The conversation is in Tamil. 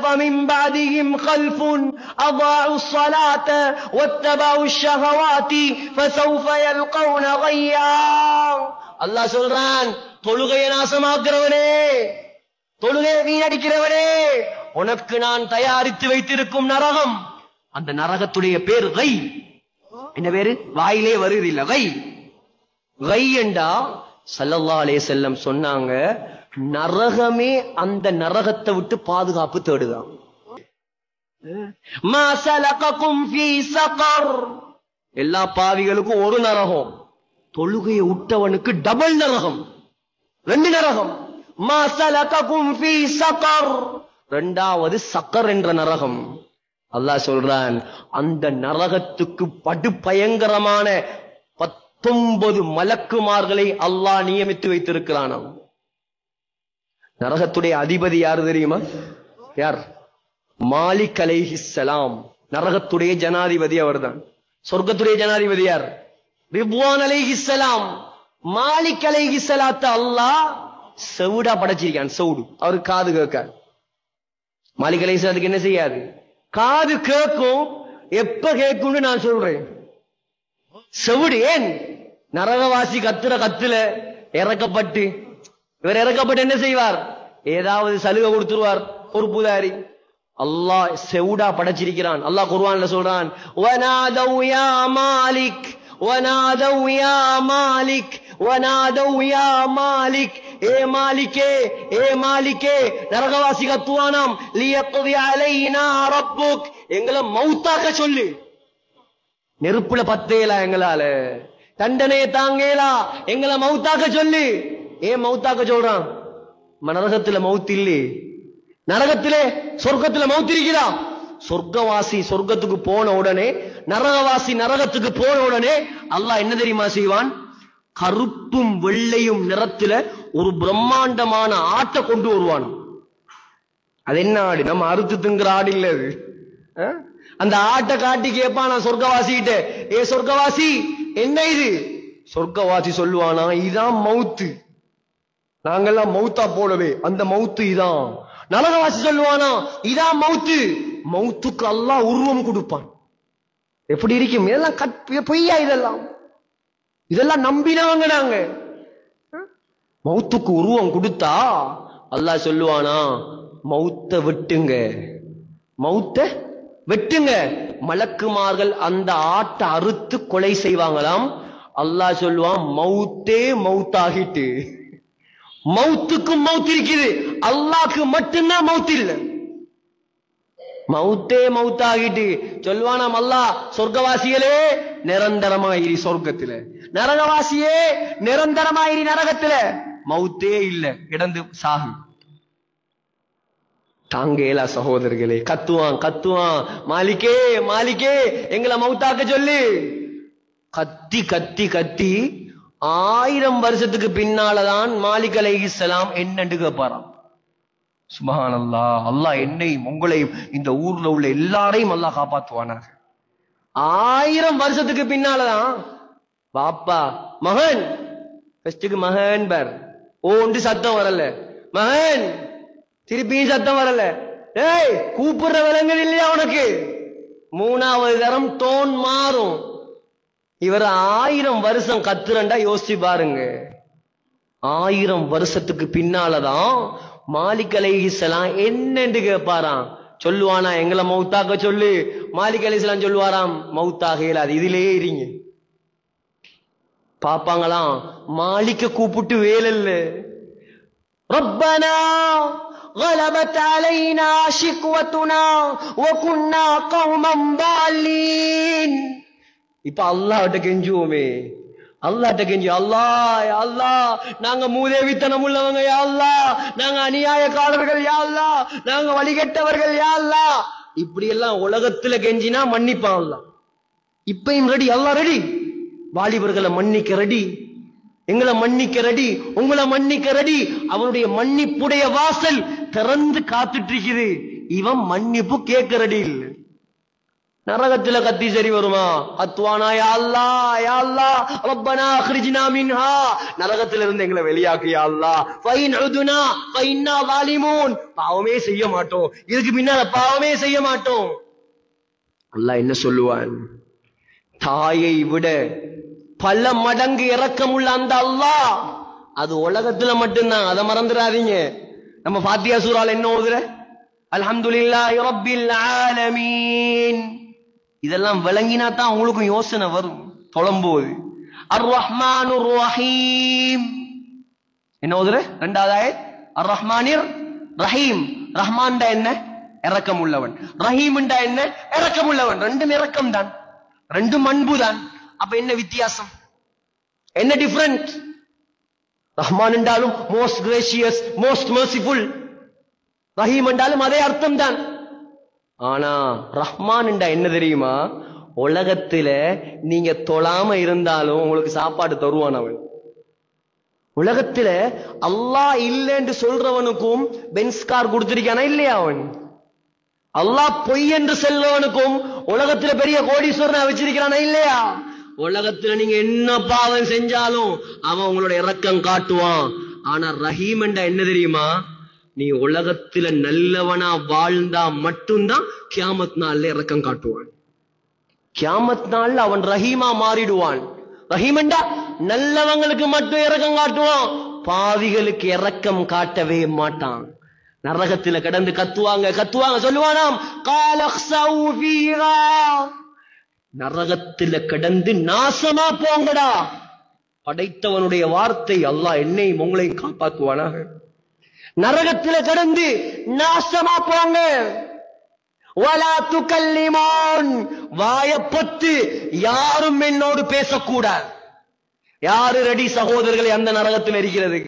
فمن بعدهم خلف أضاعوا الصلاة واتبعوا الشهوات فسوف يلقون غيا. அல்லாஹ் சொல்றான், தொழுகையை நாசமாக்குறவனே, தொழுகையை வீணடிக்கிறவனே, உனக்கு நான் தயாரித்து வைத்திருக்கும் நரகம், அந்த நரகத்துடைய பேர் கை. என்ன பேரு? வாயிலே வருது இல்ல, கை. கை என்றா ஸல்லல்லாஹு அலைஹி வஸல்லம் சொன்னாங்க, நரகமே அந்த நரகத்தை விட்டு பாதுகாப்பு தேடுதான். மா ஸலககும் ஃபீ ஸகர், எல்லா பாவிகளுக்கும் ஒரு நரகம், தொழுகையை விட்டவனுக்கு டபுள் நரகம், ரெண்டு நரகம். மா ஸலககும் ஃபீ ஸகர், இரண்டாவது சக்கர் என்ற நரகம். அல்லாஹ் சொல்றான், அந்த நரகத்துக்கு படு பயங்கரமான 19 மலக்குமார்களை அல்லாஹ் நியமித்து வைத்திருக்கிறானாம். நரகத்துடைய அதிபதி யாரு தெரியுமா? யார்? மாலிக் அலைஹிஸ்ஸலாம். நரகத்துடைய ஜனாதிபதி அவர்தான். சொர்க்கத்துடைய ஜனாதிபதி யார்? ரிப்வான் அலைஹிஸ்ஸலாம். மாலிக் அலைஹிஸ்ஸலாத்த அல்லாஹ் செவுடா படைச்சிருக்கான். செவுடு, அவரு காது கேட்க. மாலிக் அலைஹிஸ்ஸலாத்துக்கு என்ன செய்யாது? காது கேட்கும். எப்ப கேட்கும்னு நான் சொல்றேன். செவுடு. ஏன்? நரகவாசி கத்துற கத்துல இறக்கப்பட்டு, இவர் இறக்கப்பட்டு என்ன செய்வார்? ஏதாவது சலுகை கொடுத்துருவார் பொறுப்புதாரி. அல்லாஹ் செவுடா படைச்சிருக்கிறான். அல்லாஹ் குர்ஆன்ல சொல்றான், வனாதௌ யா மாலிக் வனாதௌ யா மாலிக் வனாதௌ யா மாலிக், ஏ மாலிகே, ஏ மாலிகே. நரகவாசி கத்துவானாம், லியக்தி அலைனா ரப்புக், எங்களை மௌத்தாக்க சொல்லு. நெருப்புல பத்தேலா, எங்களால தண்டனையை தாங்கேலா, எங்களை மௌத்தாக்க சொல்லு. ஏன் மௌத்தாக்க சொல்றான்? நரகத்துல மௌத் இல்லே. நரகத்திலே சொர்க்கத்துல மௌத் இருக்கிறா. சொர்க்கவாசி சொர்க்கத்துக்கு போன உடனே, நரகவாசி நரகத்துக்கு போன உடனே அல்லாஹ் என்ன தெரியுமா செய்வான்? கருப்பும் வெள்ளையும் நிறத்துல ஒரு பிரம்மாண்டமான ஆட்டை கொண்டு வருவான். அது என்ன ஆடு? நம்ம அறுத்து திங்கிற ஆடு இல்ல அது. அந்த ஆட்டை காட்டி கேட்பான் சொர்க்கவாசி கிட்ட, ஏ சொர்க்கவாசி என்ன இது? சொர்க்கவாசி சொல்லுவானா, இதான் மவுத்து, நாங்கெல்லாம் மௌத்தா போடவே, அந்த மௌத்து இதான். நரகவாசி சொல்லுவானா, இதான் மௌத்து. மௌத்துக்கு அல்லாஹ் உருவம் கொடுப்பான். எப்படி இருக்கும்? இதெல்லாம் பொய்யா? இதெல்லாம் நம்பினாங்க நாங்க. மௌத்துக்கு உருவம் கொடுத்தா அல்லாஹ் சொல்லுவானா, மௌத்த வெட்டுங்க, மௌத்த வெட்டுங்க. மலக்குமார்கள் அந்த ஆட்டை அறுத்து கொலை செய்வாங்களாம். அல்லாஹ் சொல்லுவான், மௌத்தே மௌத்தாகிட்டு. மௌத்துக்கும் மௌத் இருக்குது, அல்லாஹ்க்கு மட்டும்தான் மௌத் இல்ல. மௌத்தே மௌத்தாகிட்டு சொல்வானாம் அல்லாஹ், சொர்க்கவாசிகளே நிரந்தரமாயிரி சொர்க்கத்துல, நரகவாசியே நிரந்தரமாயிரி நரகத்துல. மௌத்தே இல்ல, கிடந்து சாகு. தாங்கேலா சகோதரர்களே. கத்துவான் கத்துவான், மாலிகே மாலிகே எங்களை மௌத்தாக்க சொல்லு. கத்தி கத்தி கத்தி 1000 வருஷத்துக்கு பின்னாலதான் மாலிக் அலைஹிஸ்ஸலாம் என்னன்னு கேட்பாராம். சுப்ஹானல்லாஹ். அல்லாஹ் என்னையும் உங்களையும் இந்த ஊர்ல உள்ள எல்லாரையும் அல்லாஹ் காப்பாத்துவானாக. 1000 வருஷத்துக்கு பின்னாலதான் பாப்பா மகன், ஃபர்ஸ்டுக்கு மகன் பார், ஓண்டு சத்தம் வரல, மகன் திருப்பியும் சத்தம் வரல. ஏய் கூப்பிடுற விலங்குகள் இல்லையா உனக்கு? 3வது தரம் டோன் மாறும். இவர் 1000 வருஷம் கத்துறண்டா யோசிச்சு பாருங்க. 1000 வருஷத்துக்கு பின்னாலதான் மாலிக் அலைஹிஸ்ஸலாம் என்னன்னு கேட்பாராம். சொல்லுவானா, எங்களை மௌத்தாக்க சொல்லு. மாலிக் அலைஹிஸ்ஸலாம் சொல்லுவாராம், மௌத்தாக இயலாது, இதிலேயே இருங்க. பாப்பாங்களாம், மாலிக்க கூப்பிட்டு வேலல்ல, ரப்பனா غلبت علينا شقوتنا وكنا قوما ضالين. இப்ப அல்லாஹ்ட்ட கெஞ்சுவோமே, அல்லாஹ்ட்ட கெஞ்சி, அல்லாஹ் யா அல்லாஹ், நாங்க மூதேவித்தனம் உள்ளவங்க யா அல்லாஹ், நாங்க அநியாயக்காரர்கள் யா அல்லாஹ், நாங்க வழிகெட்டவர்கள் யா அல்லாஹ். இப்படி எல்லாம் உலகத்துல கெஞ்சினா மன்னிப்பான் அல்லாஹ். இப்பயும் ரெடி, அல்லாஹ் ரெடி. வாலிபர்களை மன்னிக்க ரெடி, எங்களை மன்னிக்க ரெடி, உங்களை மன்னிக்க ரெடி. அவனுடைய மன்னிப்புடைய வாசல் திறந்து காத்துட்டு இருக்குது. இவன் மன்னிப்பு கேட்க ரெடி இல்லை. நரகத்துல கத்தி சரி வருமா? அத்வானா யா அல்லாஹ் யா அல்லாஹ் ரப்பனா அக்ரிஜ்னா மின்ஹா, நரகத்துல இருந்து எங்களை வெளியாக்கு யா அல்லாஹ். ஃபைன் உதுனா ஃபைன்னா வாலிமூன், பாவமே செய்ய மாட்டோம், இதுக்கு முன்னால பாவமே செய்ய மாட்டோம். அல்லாஹ் என்ன சொல்லுவான்? தாயை விட பல மடங்கு இரக்கமுள்ள அந்த அல்லாஹ் அது உலகத்துல மட்டும்தான், அதை மறந்துடாதீங்க. நம்ம ஃபாத்தியா சூரால என்ன ஓதுற? அல்ஹம்துலில்லாஹி ரப்பில் ஆலமீன். இதெல்லாம் விளங்கினா தான் உங்களுக்கு யோசனை வரும் தொழும்போது. அர் ரஹ்மானுர் ரஹீம் என்ன ஓதுற? இரண்டாவது ஆயத் அர் ரஹ்மானிர் ரஹீம். ரஹ்மான்டா என்ன? இரக்கம் உள்ளவன். ரஹீம்டா என்ன? இரக்கம் உள்ளவன். ரெண்டும் இரக்கம் தான், ரெண்டும் அன்பு தான். அப்ப என்ன வித்தியாசம்? என்ன டிஃபரண்ட்? ரஹ்மான் என்றாலும் most gracious, most merciful. Rahim என்றாலும் அதே அர்த்தம் தான். ஆனா ரஹ்மான் என்றா என்ன தெரியுமா? உலகத்துல நீங்க தொழாம இருந்தாலும் உங்களுக்கு சாப்பாடு தருவான் அவன். உலகத்துல அல்லாஹ் இல்லைன்னு சொல்றவனுக்கும் பென்ஸ் கார் கொடுத்திருக்கானா இல்லையா? அவன் அல்லாஹ் பொய் என்று செல்றவனுக்கும் உலகத்துல பெரிய கோடீஸ்வரனை வச்சிருக்கிறானா இல்லையா? உலகத்துல நீங்க என்ன பாவம் செஞ்சாலும் அவன் உங்களோட இரக்கம் காட்டுவான். ஆனா ரஹீம் என்றா என்ன தெரியுமா? நீ உலகத்துல நல்லவனா வாழ்ந்தா மட்டும்தான் கியாமத் நாள்ல இரக்கம் காட்டுவான். கியாமத் நாள்ல அவன் ரஹீமா மாறிடுவான். ரஹீம் என்றா நல்லவங்களுக்கு மட்டும் இரக்கம் காட்டுவான், பாவிகளுக்கு இரக்கம் காட்டவே மாட்டான். நரகத்துல கிடந்து கத்துவாங்க கத்துவாங்க, சொல்லுவானாம் காலக்ஸௌ ஃபீஹா, நரகத்துல கிடந்து நாசமா போங்கடா. படைத்தவனுடைய வார்த்தை, அல்லாஹ் என்னையும் உங்களையும் காப்பாற்றுவானாக. நரகத்துல கிடந்து நாசமா போங்க. வலா துகல்லிமூன், வாயப்பத்து யாரும் என்னோடு பேசக்கூடாது. யாரு ரெடி சகோதரர்களை அந்த நரகத்தில் இருக்கிறது?